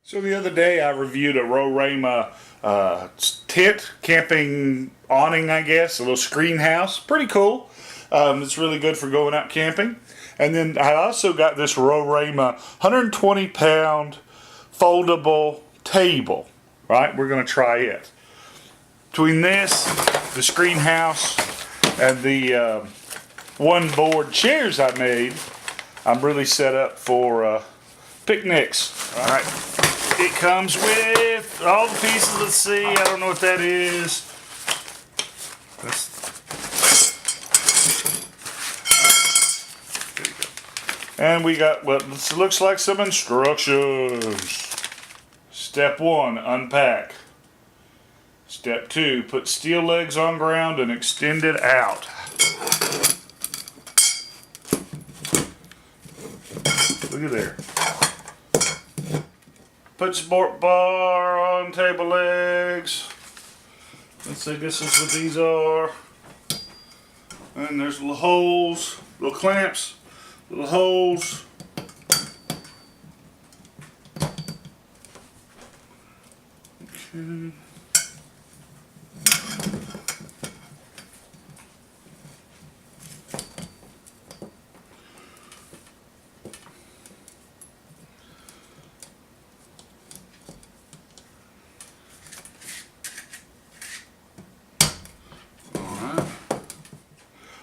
So the other day I reviewed a Roraima tent camping awning, I guess, a little screen house. Pretty cool. It's really good for going out camping. And then I also got this Roraima 120-pound foldable table. Right, we're going to try it. Between this, the screen house, and the one board chairs I made, I'm really set up for picnics. All right. It comes with all the pieces. Let's see. I don't know what that is. There you go. And we got what looks like some instructions. Step 1, unpack. Step 2, put steel legs on ground and extend it out. Look at there. Put support bar on table legs. Let's see, this is what these are. And there's little holes, little clamps, little holes. Okay.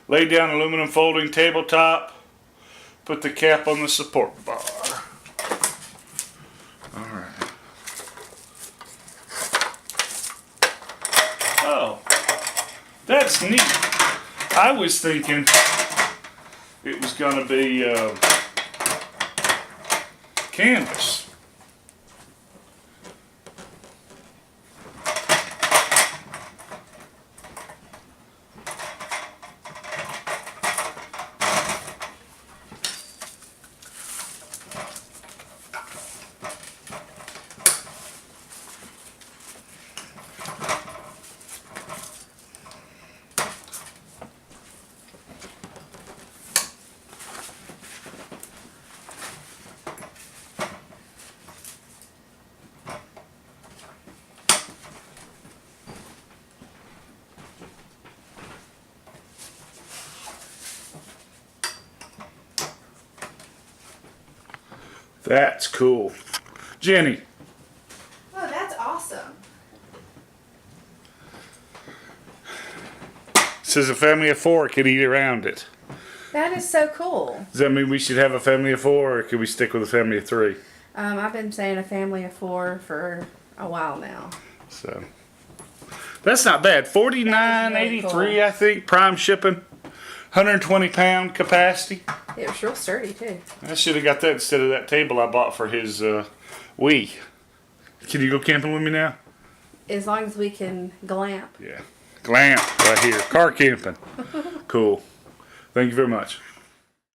Lay down aluminum folding tabletop. Put the cap on the support bar. Alright. Oh, that's neat. I was thinking it was going to be canvas. That's cool. Jenny. Oh, that's awesome. Says a family of 4 can eat around it. That is so cool. Does that mean we should have a family of 4, or can we stick with a family of 3? I've been saying a family of 4 for a while now. So that's not bad. $49.83, cool. I think, prime shipping. 120-pound capacity. It was real sturdy too. I should have got that instead of that table I bought for his Wii. Can you go camping with me now? As long as we can glamp. Yeah. Glamp right here. Car camping. Cool. Thank you very much.